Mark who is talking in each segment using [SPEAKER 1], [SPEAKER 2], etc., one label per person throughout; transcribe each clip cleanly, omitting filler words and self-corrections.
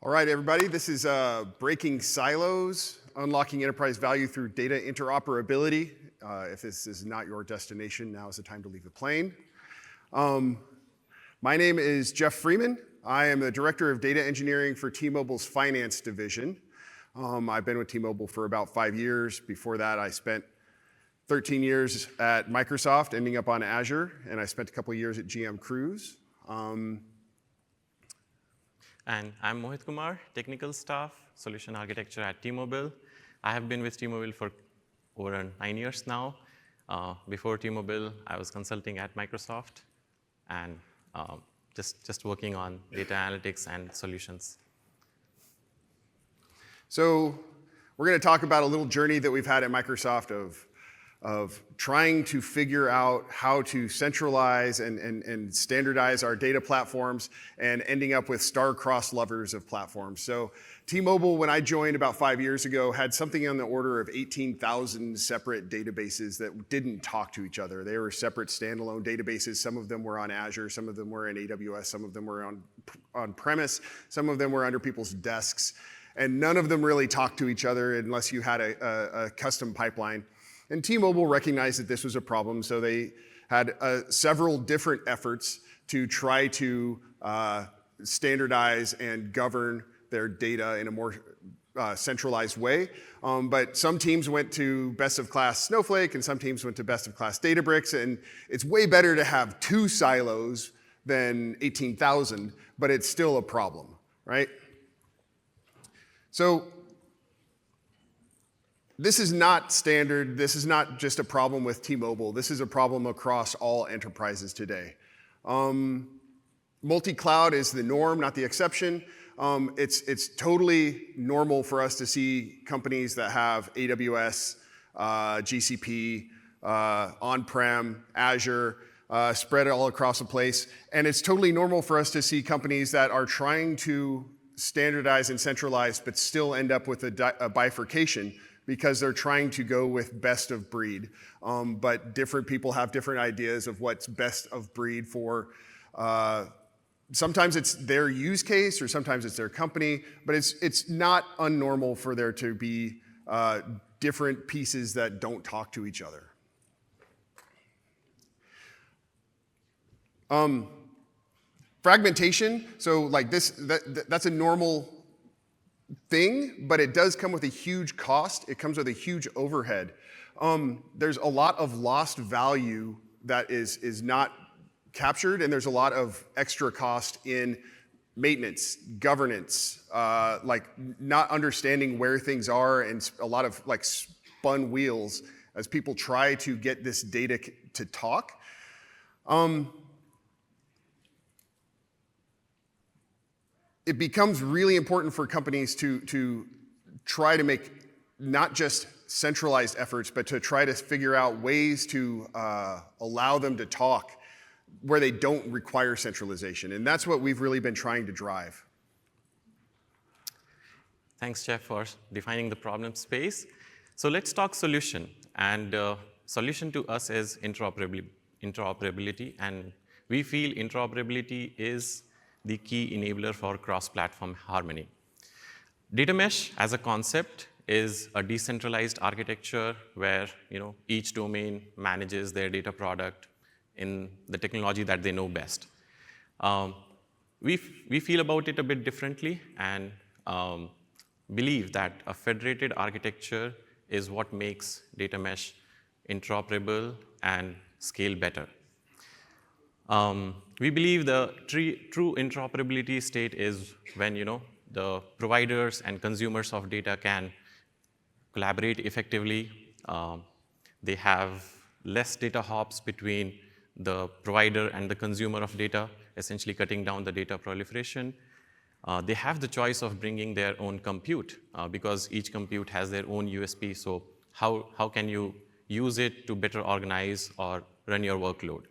[SPEAKER 1] All right, everybody, this is Breaking Silos, Unlocking Enterprise Value Through Data Interoperability. If this is not your destination, now is the time to leave the plane. My name is Jeff Freeman. I am the Director of Data Engineering for T-Mobile's Finance Division. I've been with T-Mobile for about 5 years. Before that, I spent 13 years at Microsoft, ending up on Azure, and I spent a couple of years at GM Cruise.
[SPEAKER 2] And I'm Mohit Kumar, Technical Staff, Solution Architecture at T-Mobile. I have been with T-Mobile for over 9 years now. Before T-Mobile, I was consulting at Microsoft and just working on data analytics and solutions.
[SPEAKER 1] So we're going to talk about a little journey that we've had at Microsoft of trying to figure out how to centralize and standardize our data platforms and ending up with star-crossed lovers of platforms. So T-Mobile, when I joined about 5 years ago, had something on the order of 18,000 separate databases that didn't talk to each other. They were separate standalone databases. Some of them were on Azure, some of them were in AWS, some of them were on-premise, some of them were under people's desks, and none of them really talked to each other unless you had a custom pipeline. And T-Mobile recognized that this was a problem, so they had several different efforts to try to standardize and govern their data in a more centralized way. But some teams went to best-of-class Snowflake, and some teams went to best-of-class Databricks, and it's way better to have 2 silos than 18,000, but it's still a problem, right? So this is not standard. This is not just a problem with T-Mobile. This is a problem across all enterprises today. Multicloud is the norm, not the exception. It's totally normal for us to see companies that have AWS, GCP, on-prem, Azure, spread all across the place. And it's totally normal for us to see companies that are trying to standardize and centralize, but still end up with a bifurcation, because they're trying to go with best of breed. But different people have different ideas of what's best of breed for, sometimes it's their use case or sometimes it's their company, but it's not unnormal for there to be different pieces that don't talk to each other. Fragmentation, so like this, that's a normal thing, but it does come with a huge cost. It comes with a huge overhead. There's a lot of lost value that is not captured, and there's a lot of extra cost in maintenance, governance, like not understanding where things are, and a lot of like spun wheels as people try to get this data to talk. It becomes really important for companies to try to make not just centralized efforts, but to try to figure out ways to allow them to talk where they don't require centralization. And that's what we've really been trying to drive.
[SPEAKER 2] Thanks, Jeff, for defining the problem space. So let's talk solution. And solution to us is interoperability. And we feel interoperability is the key enabler for cross-platform harmony. Data mesh as a concept is a decentralized architecture where each domain manages their data product in the technology that they know best. We feel about it a bit differently and believe that a federated architecture is what makes data mesh interoperable and scale better. We believe the true interoperability state is when the providers and consumers of data can collaborate effectively. They have less data hops between the provider and the consumer of data, essentially cutting down the data proliferation. They have the choice of bringing their own compute because each compute has their own USP. So how can you use it to better organize or run your workload?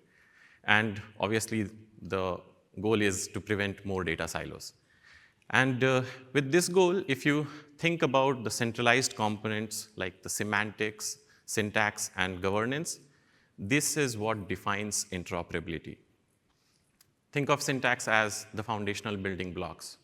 [SPEAKER 2] And obviously, the goal is to prevent more data silos. And with this goal, if you think about the centralized components like the semantics, syntax, and governance, this is what defines interoperability. Think of syntax as the foundational building blocks.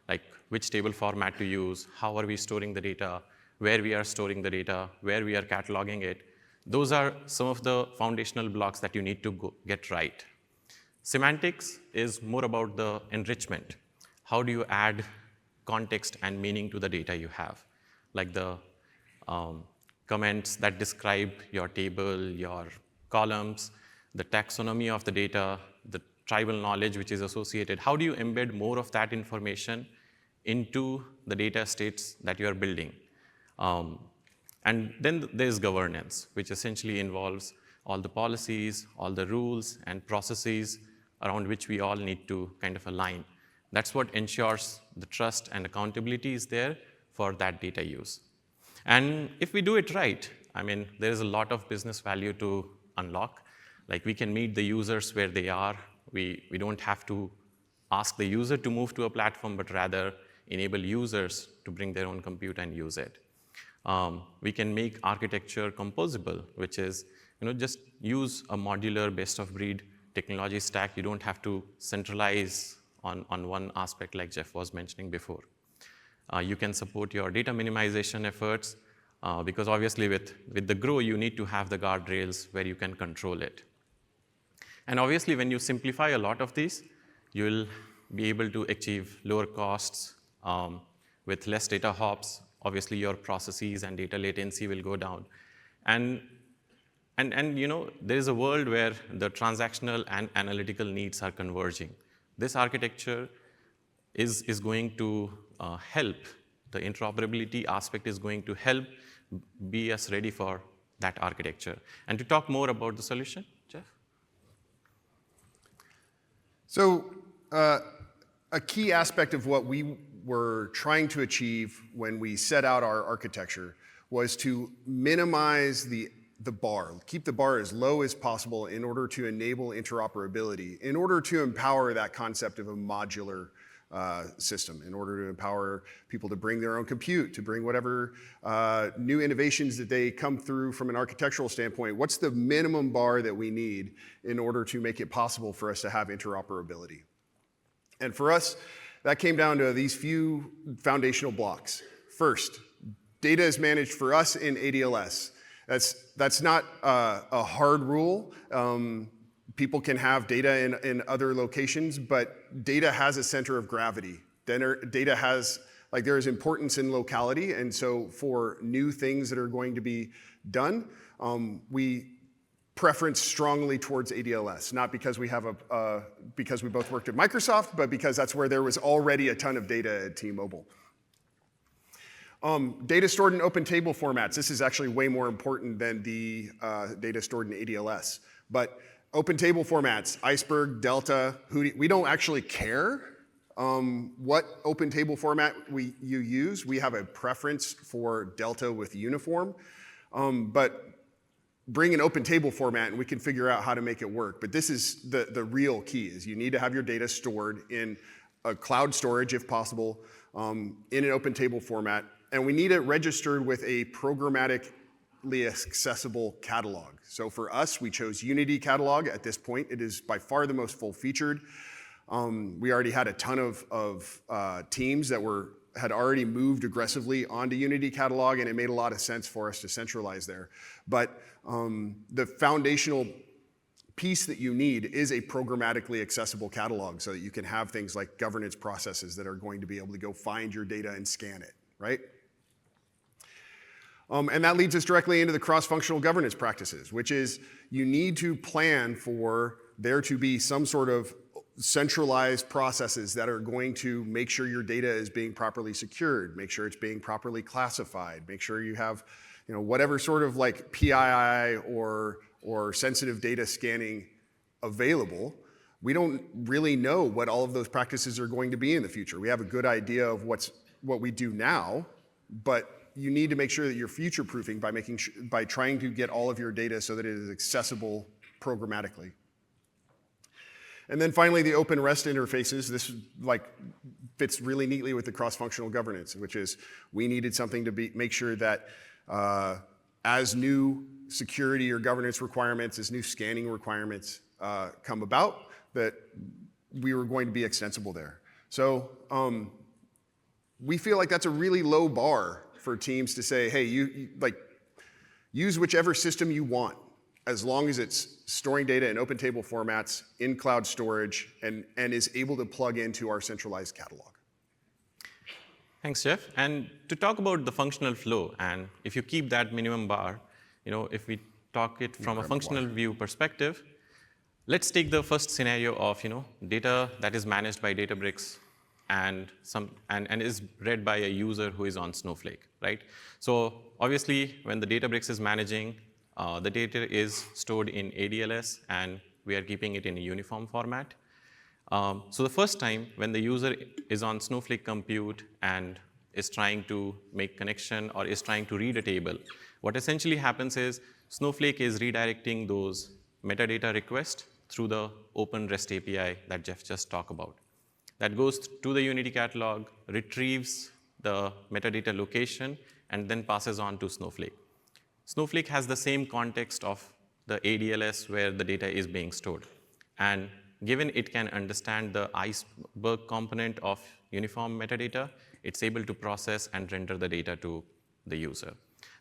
[SPEAKER 2] like which table format to use, how are we storing the data, where we are storing the data, where we are cataloging it. Those are some of the foundational blocks that you need to get right. Semantics is more about the enrichment. How do you add context and meaning to the data you have? Like the comments that describe your table, your columns, the taxonomy of the data, the tribal knowledge which is associated. How do you embed more of that information into the data states that you are building? And then there's governance, which essentially involves all the policies, all the rules and processes around which we all need to kind of align. That's what ensures the trust and accountability is there for that data use. And if we do it right, I mean, there is a lot of business value to unlock. Like we can meet the users where they are. We don't have to ask the user to move to a platform, but rather enable users to bring their own compute and use it. We can make architecture composable, which is just use a modular best-of-breed technology stack. You don't have to centralize on one aspect like Jeff was mentioning before. You can support your data minimization efforts because obviously with the grow, you need to have the guardrails where you can control it. And obviously when you simplify a lot of these, you'll be able to achieve lower costs with less data hops. Obviously your processes and data latency will go down. And there is a world where the transactional and analytical needs are converging. This architecture is going to help. The interoperability aspect is going to help be us ready for that architecture. And to talk more about the solution, Jeff?
[SPEAKER 1] So a key aspect of what we were trying to achieve when we set out our architecture was to minimize the bar, keep the bar as low as possible in order to enable interoperability, in order to empower that concept of a modular system, in order to empower people to bring their own compute, to bring whatever new innovations that they come through from an architectural standpoint. What's the minimum bar that we need in order to make it possible for us to have interoperability? And for us, that came down to these few foundational blocks. First, data is managed for us in ADLS. That's not a hard rule. People can have data in other locations, but data has a center of gravity. Data has, there is importance in locality, and so for new things that are going to be done, we preference strongly towards ADLS, not because we have because we both worked at Microsoft, but because that's where there was already a ton of data at T-Mobile. Data stored in open table formats. This is actually way more important than the data stored in ADLS. But open table formats, Iceberg, Delta, we don't actually care what open table format you use. We have a preference for Delta with uniform. But bring an open table format and we can figure out how to make it work. But this is the real key, is you need to have your data stored in a cloud storage if possible, in an open table format. And we need it registered with a programmatically accessible catalog. So for us, we chose Unity Catalog. At this point, it is by far the most full-featured. We already had a ton of teams that had already moved aggressively onto Unity Catalog, and it made a lot of sense for us to centralize there. But the foundational piece that you need is a programmatically accessible catalog so that you can have things like governance processes that are going to be able to go find your data and scan it, right? And that leads us directly into the cross-functional governance practices, which is you need to plan for there to be some sort of centralized processes that are going to make sure your data is being properly secured, make sure it's being properly classified, make sure you have whatever sort of PII or sensitive data scanning available. We don't really know what all of those practices are going to be in the future. We have a good idea of what we do now, but you need to make sure that you're future-proofing by trying to get all of your data so that it is accessible programmatically. And then finally, the open REST interfaces. This fits really neatly with the cross-functional governance, which is we needed something to make sure that as new security or governance requirements, as new scanning requirements come about, that we were going to be extensible there. So we feel like that's a really low bar for teams to say, hey, like use whichever system you want, as long as it's storing data in open table formats in cloud storage and is able to plug into our centralized catalog.
[SPEAKER 2] Thanks, Jeff. And to talk about the functional flow, and if you keep that minimum bar, if we talk it from a functional view perspective, let's take the first scenario of data that is managed by Databricks and is read by a user who is on Snowflake, right? So obviously, when the Databricks is managing, the data is stored in ADLS, and we are keeping it in a uniform format. So the first time when the user is on Snowflake compute and is trying to make connection or is trying to read a table, what essentially happens is Snowflake is redirecting those metadata requests through the open REST API that Jeff just talked about. That goes to the Unity catalog, retrieves the metadata location, and then passes on to Snowflake. Snowflake has the same context of the ADLS where the data is being stored. And given it can understand the Iceberg component of uniform metadata, it's able to process and render the data to the user.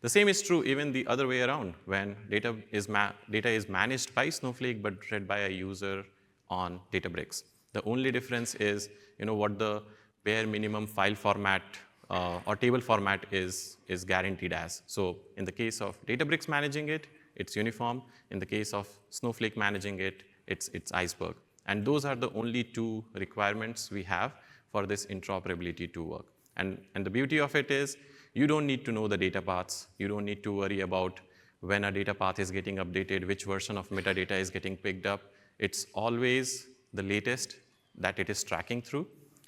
[SPEAKER 2] The same is true even the other way around, when data is managed by Snowflake but read by a user on Databricks. The only difference is what the bare minimum file format or table format is guaranteed as. So in the case of Databricks managing it, it's uniform. In the case of Snowflake managing it, it's Iceberg. And those are the only two requirements we have for this interoperability to work. And the beauty of it is you don't need to know the data paths. You don't need to worry about when a data path is getting updated, which version of metadata is getting picked up. It's always the latest that it is tracking through.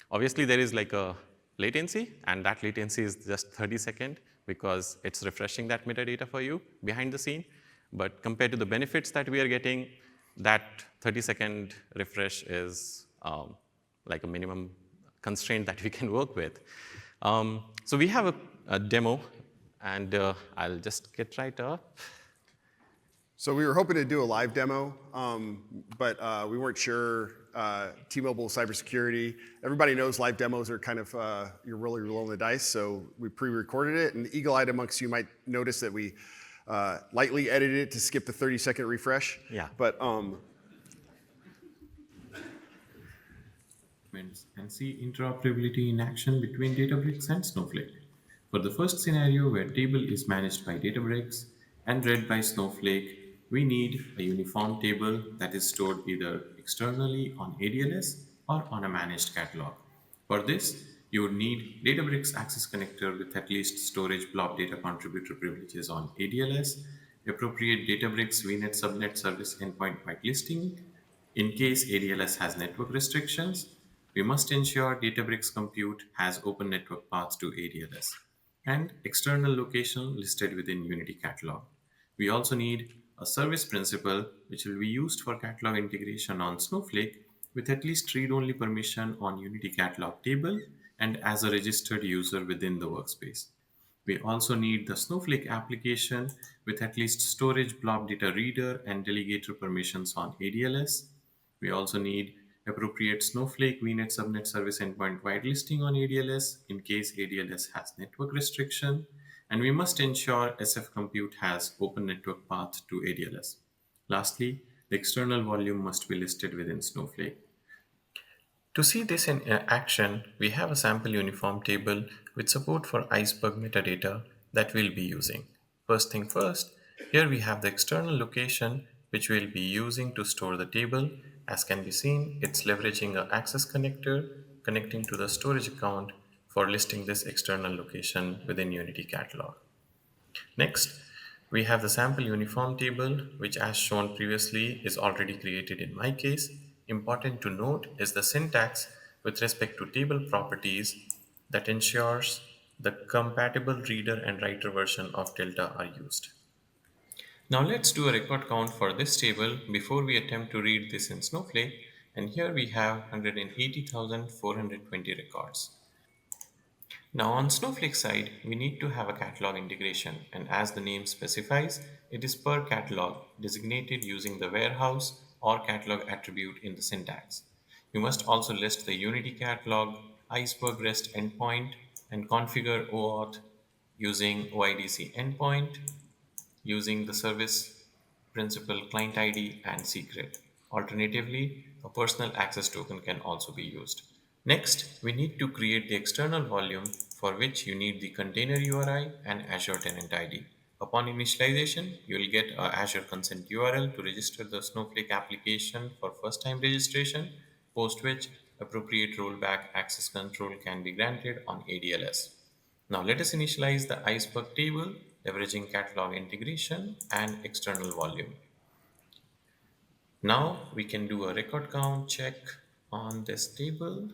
[SPEAKER 2] Obviously, there is like a latency, and that latency is just 30 seconds because it's refreshing that metadata for you behind the scene. But compared to the benefits that we are getting, that 30-second refresh is like a minimum constraint that we can work with. So we have a demo, and I'll just get right up.
[SPEAKER 1] So we were hoping to do a live demo, but we weren't sure. T-Mobile cybersecurity. Everybody knows live demos are kind of, you're really rolling the dice, so we pre-recorded it. And the eagle-eyed amongst you might notice that we lightly edited it to skip the 30-second refresh.
[SPEAKER 2] Yeah.
[SPEAKER 1] But
[SPEAKER 3] and see interoperability in action between Databricks and Snowflake. For the first scenario where table is managed by Databricks and read by Snowflake, we need a uniform table that is stored either externally on ADLS or on a managed catalog. For this, you would need Databricks Access Connector with at least storage blob data contributor privileges on ADLS, appropriate Databricks VNet subnet service endpoint whitelisting. In case ADLS has network restrictions, we must ensure Databricks compute has open network paths to ADLS and external location listed within Unity catalog. We also need a service principal which will be used for catalog integration on Snowflake with at least read-only permission on Unity catalog table and as a registered user within the workspace. We also need the Snowflake application with at least storage blob data reader and delegator permissions on ADLS. We also need appropriate Snowflake VNet subnet service endpoint whitelisting on ADLS in case ADLS has network restriction. And we must ensure SF compute has open network path to ADLS. Lastly, the external volume must be listed within Snowflake. To see this in action, we have a sample uniform table with support for Iceberg metadata that we'll be using. First thing first, here we have the external location which we'll be using to store the table. As can be seen, it's leveraging an access connector connecting to the storage account for listing this external location within Unity catalog. Next, we have the sample uniform table, which as shown previously is already created in my case. Important to note is the syntax with respect to table properties that ensures the compatible reader and writer version of Delta are used. Now let's do a record count for this table before we attempt to read this in Snowflake. And here we have 180,420 records. Now on Snowflake side, we need to have a catalog integration, and as the name specifies, it is per catalog designated using the warehouse or catalog attribute in the syntax. You must also list the Unity catalog, Iceberg REST endpoint, and configure OAuth using OIDC endpoint, using the service principal client ID and secret. Alternatively, a personal access token can also be used. Next, we need to create the external volume for which you need the container URI and Azure tenant ID. Upon initialization, you will get a Azure consent URL to register the Snowflake application for first-time registration, post which appropriate rollback access control can be granted on ADLS. Now let us initialize the Iceberg table leveraging catalog integration and external volume. Now we can do a record count check on this table,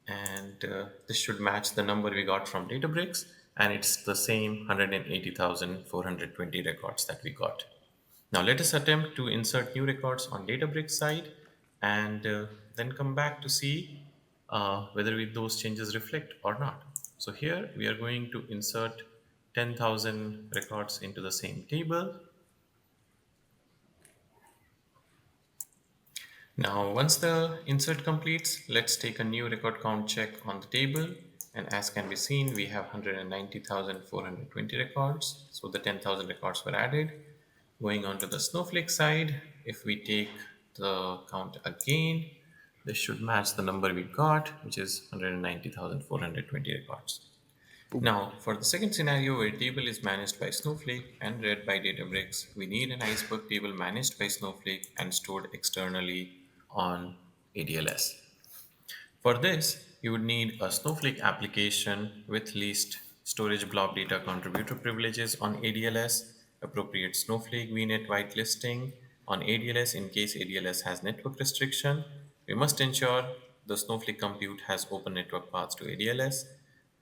[SPEAKER 3] and this should match the number we got from Databricks, and it's the same 180,420 records that we got. Now let us attempt to insert new records on Databricks side and then come back to see whether those changes reflect or not. So here we are going to insert 10,000 records into the same table. Now once the insert completes, let's take a new record count check on the table, and as can be seen, we have 190,420 records, so the 10,000 records were added. Going on to the Snowflake side, if we take the count again, this should match the number we got, which is 190,420 records. Now, for the second scenario where table is managed by Snowflake and read by Databricks, we need an Iceberg table managed by Snowflake and stored externally on ADLS. For this, you would need a Snowflake application with least storage blob data contributor privileges on ADLS, appropriate Snowflake VNet whitelisting on ADLS in case ADLS has network restriction. We must ensure the Snowflake compute has open network paths to ADLS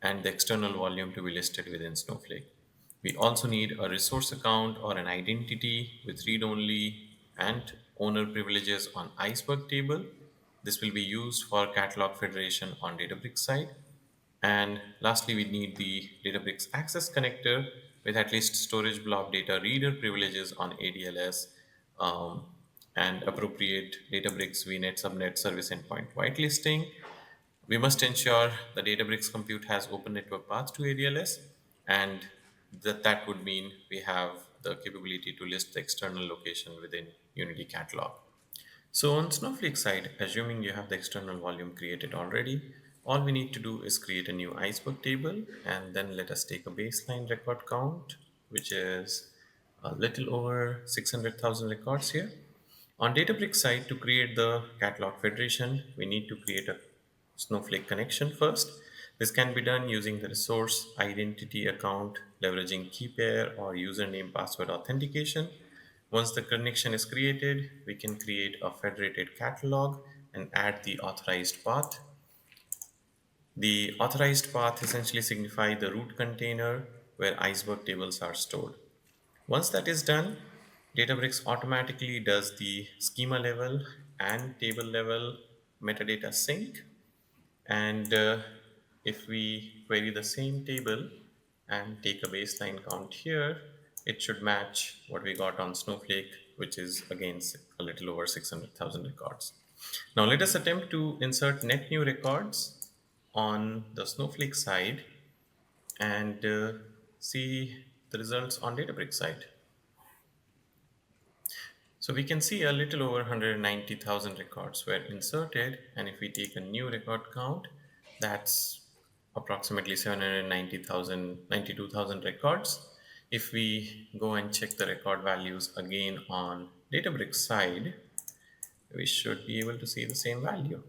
[SPEAKER 3] and the external volume to be listed within Snowflake. We also need a resource account or an identity with read-only and owner privileges on Iceberg table. This will be used for catalog federation on Databricks side. And lastly, we need the Databricks access connector with at least storage blob data reader privileges on ADLS and appropriate Databricks VNet subnet service endpoint whitelisting. We must ensure the Databricks compute has open network paths to ADLS, and that would mean we have the capability to list the external location within Unity catalog. So on Snowflake side, assuming you have the external volume created already, all we need to do is create a new Iceberg table, and then let us take a baseline record count, which is a little over 600,000 records here. On Databricks side, to create the catalog federation, we need to create a Snowflake connection first. This can be done using the resource identity account, leveraging key pair or username password authentication. Once the connection is created, we can create a federated catalog and add the authorized path. The authorized path essentially signifies the root container where Iceberg tables are stored. Once that is done, Databricks automatically does the schema level and table level metadata sync. And if we query the same table and take a baseline count here, it should match what we got on Snowflake, which is again a little over 600,000 records. Now let us attempt to insert net new records on the Snowflake side and see the results on Databricks side. So we can see a little over 190,000 records were inserted, and if we take a new record count, that's approximately 92,000 records. If we go and check the record values again on Databricks side, we should be able to see the same value.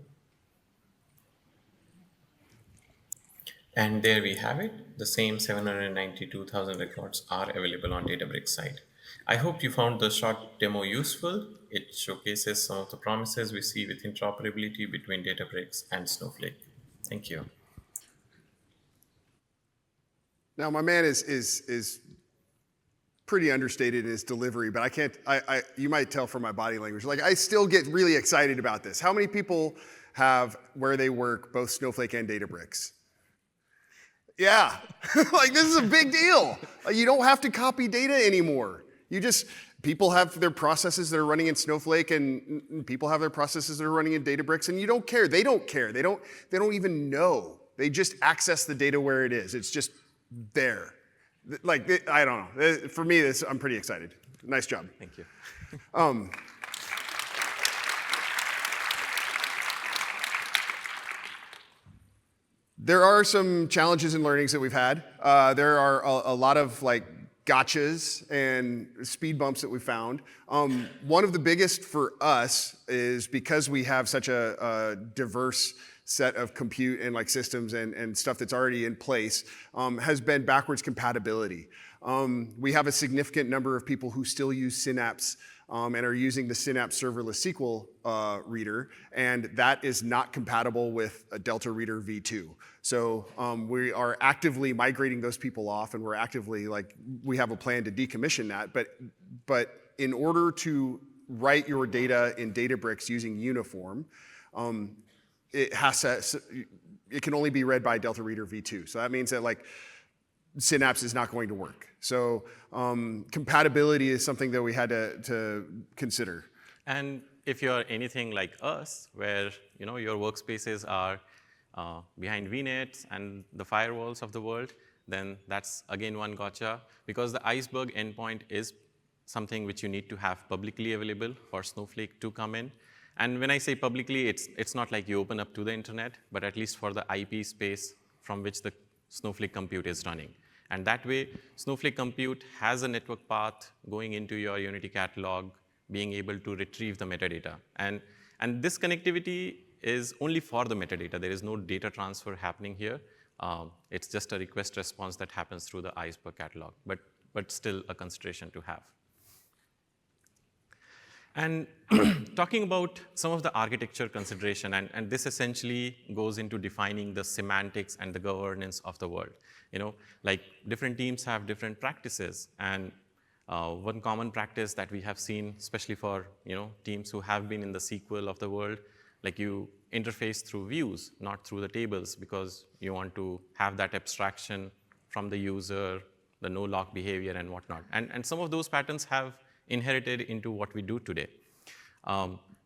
[SPEAKER 3] And there we have it. The same 792,000 records are available on Databricks side. I hope you found the short demo useful. It showcases some of the promises we see with interoperability between Databricks and Snowflake. Thank you.
[SPEAKER 1] Now, my man is pretty understated in his delivery, but I can't. You might tell from my body language. Like, I still get really excited about this. How many people have where they work both Snowflake and Databricks? Yeah, like this is a big deal. Like, you don't have to copy data anymore. People have their processes that are running in Snowflake, and people have their processes that are running in Databricks, and you don't care. They don't care. They don't even know. They just access the data where it is. It's just there. Like, I don't know. For me, I'm pretty excited. Nice job.
[SPEAKER 2] Thank you.
[SPEAKER 1] There are some challenges and learnings that we've had. There are a lot of like gotchas and speed bumps that we found. One of the biggest for us is because we have such a diverse set of compute and like systems and stuff that's already in place, has been backwards compatibility. We have a significant number of people who still use Synapse and are using the Synapse serverless SQL reader, and that is not compatible with a Delta Reader v2. So we are actively migrating those people off, and we're actively we have a plan to decommission that. But in order to write your data in Databricks using Uniform, it can only be read by Delta Reader v2. So that means that Synapse is not going to work. So compatibility is something that we had to consider.
[SPEAKER 2] And if you're anything like us, where your workspaces are behind VNets and the firewalls of the world, then that's again one gotcha, because the Iceberg endpoint is something which you need to have publicly available for Snowflake to come in. And when I say publicly, it's not like you open up to the internet, but at least for the IP space from which the Snowflake compute is running. And that way, Snowflake compute has a network path going into your Unity catalog, being able to retrieve the metadata. And this connectivity is only for the metadata. There is no data transfer happening here. It's just a request response that happens through the Iceberg catalog, but still a consideration to have. And talking about some of the architecture consideration, and this essentially goes into defining the semantics and the governance of the world. Like different teams have different practices, and one common practice that we have seen, especially for teams who have been in the SQL of the world, like you interface through views, not through the tables, because you want to have that abstraction from the user, the no-lock behavior and whatnot. And some of those patterns have inherited into what we do today.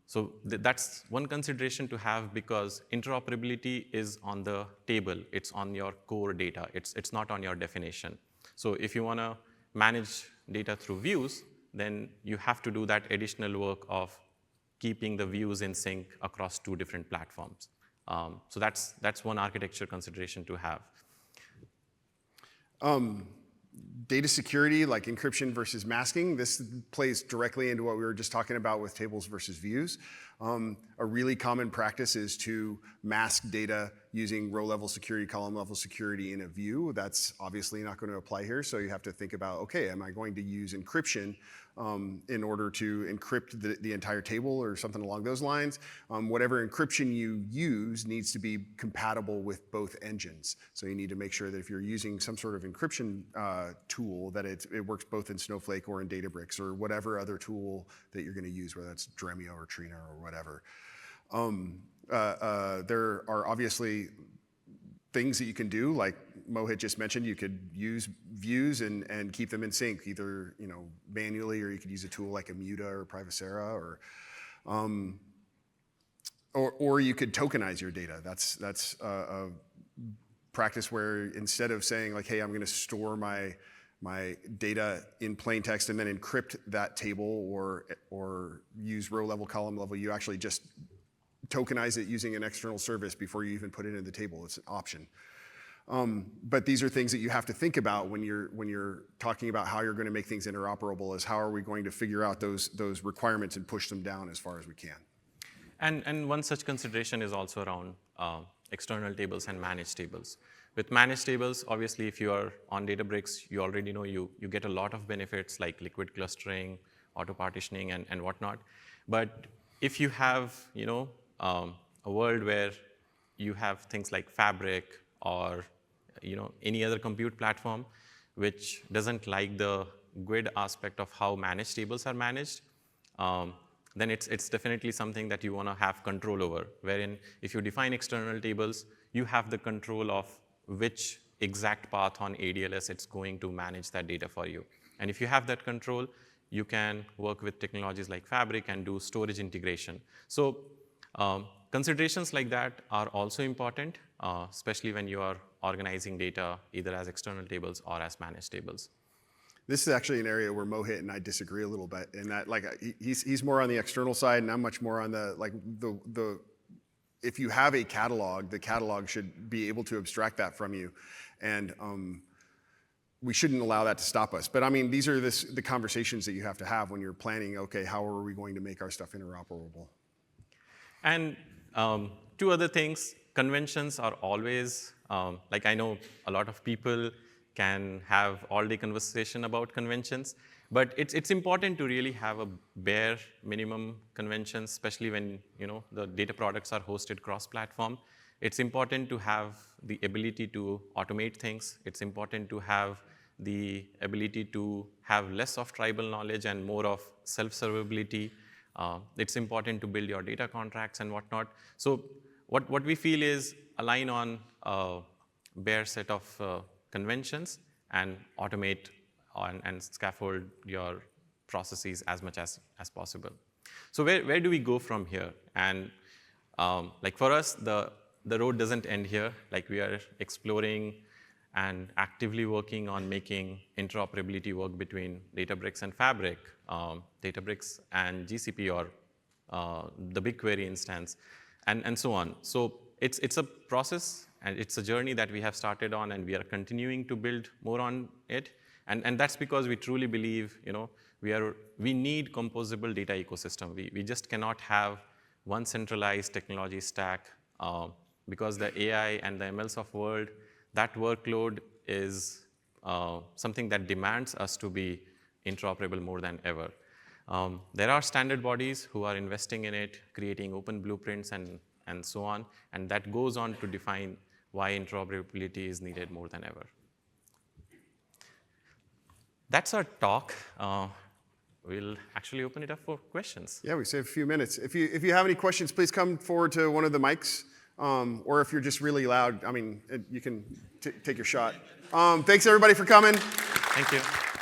[SPEAKER 2] So that's one consideration to have, because interoperability is on the table. It's on your core data. It's not on your definition. So if you want to manage data through views, then you have to do that additional work of keeping the views in sync across two different platforms. So that's one architecture consideration to have.
[SPEAKER 1] Data security, like encryption versus masking, this plays directly into what we were just talking about with tables versus views. A really common practice is to mask data using row-level security, column-level security in a view. That's obviously not going to apply here, so you have to think about, okay, am I going to use encryption in order to encrypt the entire table or something along those lines? Whatever encryption you use needs to be compatible with both engines. So you need to make sure that if you're using some sort of encryption tool, that it works both in Snowflake or in Databricks or whatever other tool that you're going to use, whether that's Dremio or Trina or whatever. There are obviously things that you can do, like Mohit just mentioned. You could use views and keep them in sync, either manually, or you could use a tool like Immuta or Privacera, or you could tokenize your data. That's a practice where instead of saying like, hey, I'm going to store my data in plain text and then encrypt that table or use row level, column level, you actually just tokenize it using an external service before you even put it in the table. It's an option. But these are things that you have to think about when you're talking about how you're going to make things interoperable, is how are we going to figure out those requirements and push them down as far as we can.
[SPEAKER 2] And one such consideration is also around external tables and managed tables. With managed tables, obviously, if you are on Databricks, you already know you get a lot of benefits like liquid clustering, auto partitioning, and whatnot. But if you have a world where you have things like Fabric or any other compute platform which doesn't like the GUID aspect of how managed tables are managed, then it's definitely something that you want to have control over, wherein if you define external tables, you have the control of which exact path on ADLS it's going to manage that data for you. And if you have that control, you can work with technologies like Fabric and do storage integration. So considerations like that are also important, especially when you are organizing data either as external tables or as managed tables.
[SPEAKER 1] This is actually an area where Mohit and I disagree a little bit in that, like, he's more on the external side, and I'm much more on the if you have a catalog, the catalog should be able to abstract that from you, and we shouldn't allow that to stop us. But I mean, these are the conversations that you have to have when you're planning, okay, how are we going to make our stuff interoperable?
[SPEAKER 2] And two other things, conventions are always, like I know a lot of people can have all-day conversation about conventions, but it's important to really have a bare minimum conventions, especially when the data products are hosted cross-platform. It's important to have the ability to automate things. It's important to have the ability to have less of tribal knowledge and more of self-servability. It's important to build your data contracts and whatnot. So what we feel is align on a bare set of conventions and automate and scaffold your processes as much as possible. So where do we go from here? And like for us, the road doesn't end here. Like we are exploring and actively working on making interoperability work between Databricks and Fabric, Databricks and GCP or the BigQuery instance, and so on. So it's a process and it's a journey that we have started on, and we are continuing to build more on it. And that's because we truly believe, we need composable data ecosystem. We just cannot have one centralized technology stack because the AI and the MLs of world, that workload is something that demands us to be interoperable more than ever. There are standard bodies who are investing in it, creating open blueprints and so on, and that goes on to define why interoperability is needed more than ever. That's our talk. We'll actually open it up for questions.
[SPEAKER 1] Yeah, we save a few minutes. If you have any questions, please come forward to one of the mics. Or if you're just really loud, I mean, you can take your shot. Thanks everybody for coming.
[SPEAKER 2] Thank you.